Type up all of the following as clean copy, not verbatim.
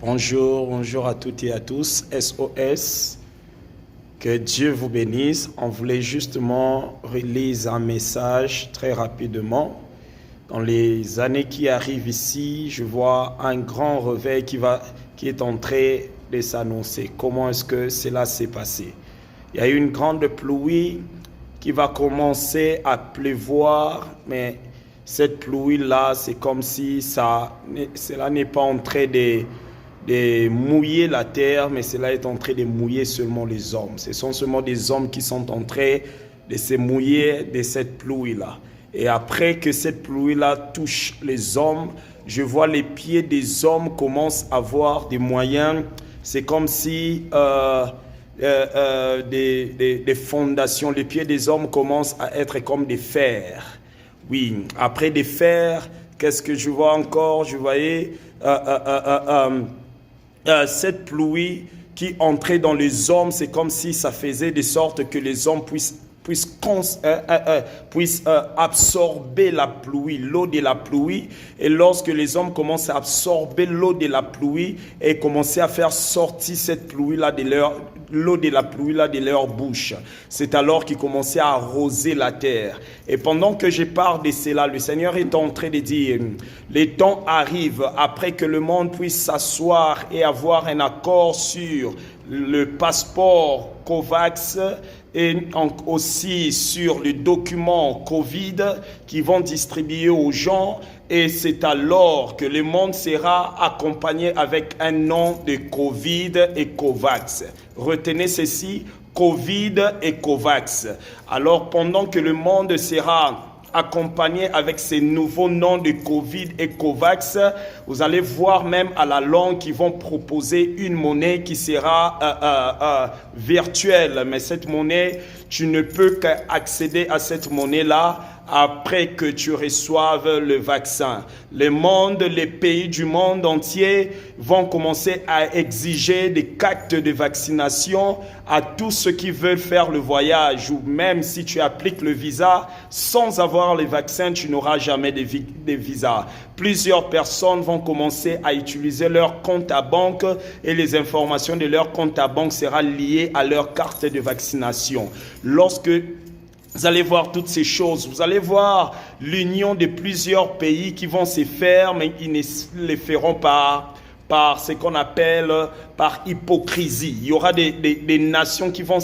Bonjour à toutes et à tous, SOS, que Dieu vous bénisse. On voulait justement relire un message très rapidement. Dans les années qui arrivent ici, je vois un grand réveil qui est en train de s'annoncer. Comment est-ce que cela s'est passé? Il y a eu une grande pluie qui va commencer à pleuvoir, mais cette pluie-là, c'est comme si cela n'est pas en train de mouiller la terre, mais cela est en train de mouiller seulement les hommes. Ce sont seulement des hommes qui sont en train de se mouiller de cette pluie-là. Et après que cette pluie-là touche les hommes, je vois les pieds des hommes commencent à avoir des moyens. C'est comme si des fondations, les pieds des hommes commencent à être comme des fers. Oui, après des fers, qu'est-ce que je vois encore? Je voyais cette pluie qui entrait dans les hommes, c'est comme si ça faisait de sorte que les hommes puissent absorber la pluie, l'eau de la pluie. Et lorsque les hommes commencent à absorber l'eau de la pluie et commencer à faire sortir cette pluie-là l'eau de la pluie-là de leur bouche, c'est alors qu'ils commençaient à arroser la terre. Et pendant que je parle de cela, le Seigneur est en train de dire, les temps arrivent après que le monde puisse s'asseoir et avoir un accord sur le passeport COVAX et aussi sur les documents Covid qui vont distribuer aux gens. Et c'est alors que le monde sera accompagné avec un nom de Covid et COVAX. Retenez ceci, Covid et COVAX. Alors pendant que le monde sera accompagné avec ces nouveaux noms de Covid et COVAX, vous allez voir même à la longue qu'ils vont proposer une monnaie qui sera virtuelle. Mais cette monnaie, tu ne peux qu'accéder à cette monnaie-là après que tu reçoives le vaccin. Le monde, les pays du monde entier vont commencer à exiger des cartes de vaccination à tous ceux qui veulent faire le voyage, ou même si tu appliques le visa, sans avoir les vaccins, tu n'auras jamais de visa. Plusieurs personnes vont commencer à utiliser leur compte à banque et les informations de leur compte à banque seront liées à leur carte de vaccination. Lorsque vous allez voir toutes ces choses. Vous allez voir l'union de plusieurs pays qui vont se faire, mais ils ne les feront pas par ce qu'on appelle par hypocrisie. Il y aura des nations qui vont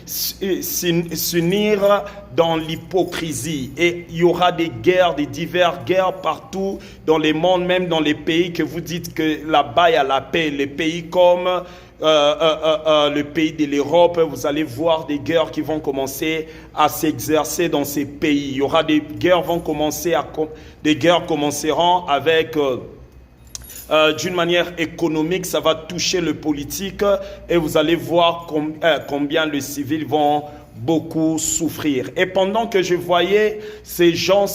s'unir dans l'hypocrisie. Et il y aura des guerres, des diverses guerres partout dans le monde, même dans les pays que vous dites que là-bas il y a la paix. Les pays comme le pays de l'Europe, vous allez voir des guerres qui vont commencer à s'exercer dans ces pays. Il y aura des guerres des guerres commenceront avec d'une manière économique, ça va toucher le politique et vous allez voir combien les civils vont beaucoup souffrir. Et pendant que je voyais ces gens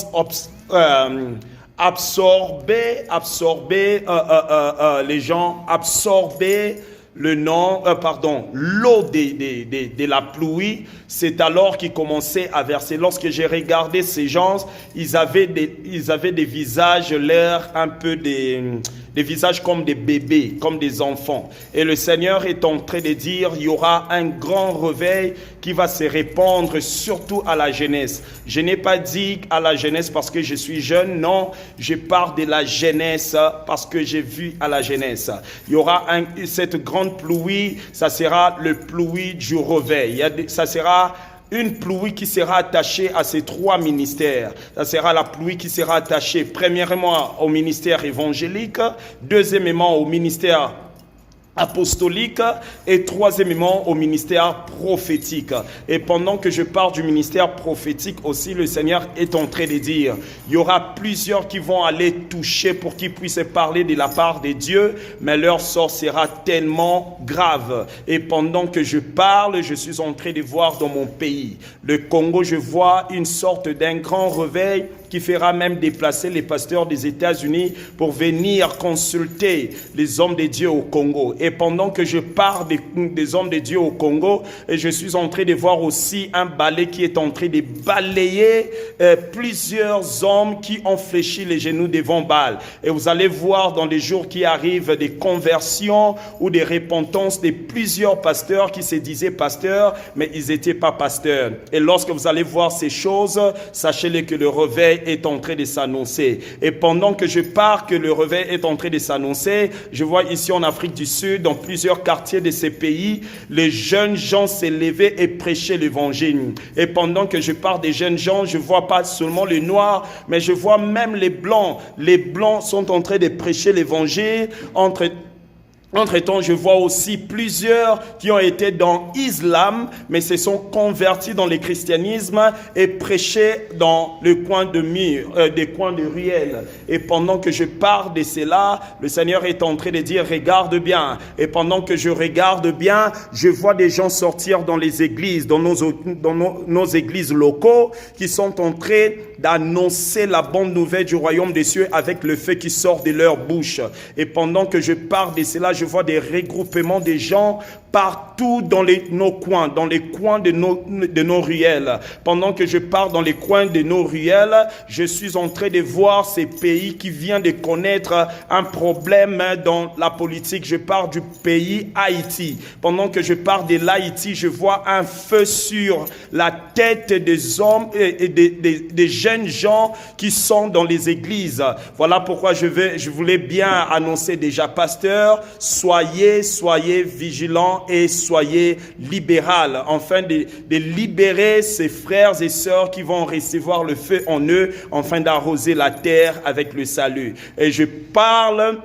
les gens absorber l'eau de la pluie, c'est alors qu'ils commençaient à verser. Lorsque j'ai regardé ces gens, ils avaient des visages, l'air un peu des visages comme des bébés, comme des enfants. Et le Seigneur est en train de dire, il y aura un grand réveil qui va se répandre surtout à la jeunesse. Je n'ai pas dit à la jeunesse parce que je suis jeune, non, je parle de la jeunesse parce que j'ai vu à la jeunesse. Il y aura cette grande pluie, ça sera le pluie du réveil. Ça sera une pluie qui sera attachée à ces trois ministères. Ça sera la pluie qui sera attachée premièrement au ministère évangélique, deuxièmement au ministère apostolique et troisièmement au ministère prophétique. Et pendant que je parle du ministère prophétique aussi, le Seigneur est en train de dire, il y aura plusieurs qui vont aller toucher pour qu'ils puissent parler de la part de Dieu, mais leur sort sera tellement grave. Et pendant que je parle, je suis en train de voir dans mon pays, le Congo, je vois une sorte d'un grand réveil qui fera même déplacer les pasteurs des États-Unis pour venir consulter les hommes de Dieu au Congo. Et pendant que je parle des hommes de Dieu au Congo, et je suis en train de voir aussi un balai qui est en train de balayer plusieurs hommes qui ont fléchi les genoux devant Baal. Et vous allez voir dans les jours qui arrivent des conversions ou des repentances de plusieurs pasteurs qui se disaient pasteurs, mais ils n'étaient pas pasteurs. Et lorsque vous allez voir ces choses, sachez-le que le réveil est en train de s'annoncer. Et pendant que je parle que le réveil est en train de s'annoncer, je vois ici en Afrique du Sud, dans plusieurs quartiers de ces pays, les jeunes gens s'élever et prêcher l'évangile. Et pendant que je parle des jeunes gens, je vois pas seulement les noirs, mais je vois même les blancs. Les blancs sont en train de prêcher l'évangile. Entre-temps, je vois aussi plusieurs qui ont été dans l'islam, mais se sont convertis dans le christianisme et prêché dans le coin de mur, des coins de ruelles. Et pendant que je parle de cela, le Seigneur est en train de dire, regarde bien. Et pendant que je regarde bien, je vois des gens sortir dans les églises, dans nos églises locaux, qui sont en train d'annoncer la bonne nouvelle du royaume des cieux avec le feu qui sort de leur bouche. Et pendant que je parle de cela, je vois des regroupements de gens partout dans nos coins, dans les coins de nos ruelles. Pendant que je pars dans les coins de nos ruelles, je suis en train de voir ces pays qui viennent de connaître un problème dans la politique. Je pars du pays Haïti. Pendant que je pars de l'Haïti, je vois un feu sur la tête des hommes et des jeunes gens qui sont dans les églises. Voilà pourquoi je voulais bien annoncer déjà, pasteur, soyez vigilants et soyez libéral, afin de libérer ces frères et sœurs qui vont recevoir le feu en eux, afin d'arroser la terre avec le salut. Et je parle,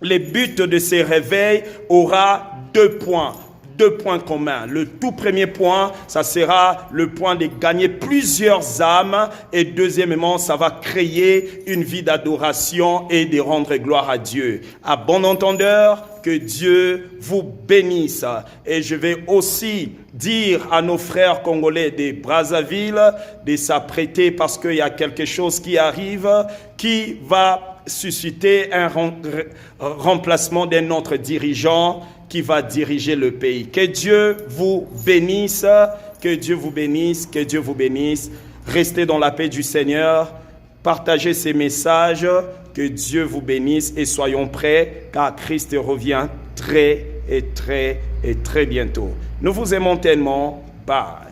le but de ces réveils aura 2 points. 2 points communs. Le tout premier point, ça sera le point de gagner plusieurs âmes. Et deuxièmement, ça va créer une vie d'adoration et de rendre gloire à Dieu. À bon entendeur, que Dieu vous bénisse. Et je vais aussi dire à nos frères congolais de Brazzaville de s'apprêter, parce qu'il y a quelque chose qui arrive qui va susciter un remplacement d'un autre dirigeant qui va diriger le pays. Que Dieu vous bénisse, que Dieu vous bénisse, que Dieu vous bénisse. Restez dans la paix du Seigneur, partagez ces messages, que Dieu vous bénisse et soyons prêts car Christ revient très bientôt. Nous vous aimons tellement. Bye.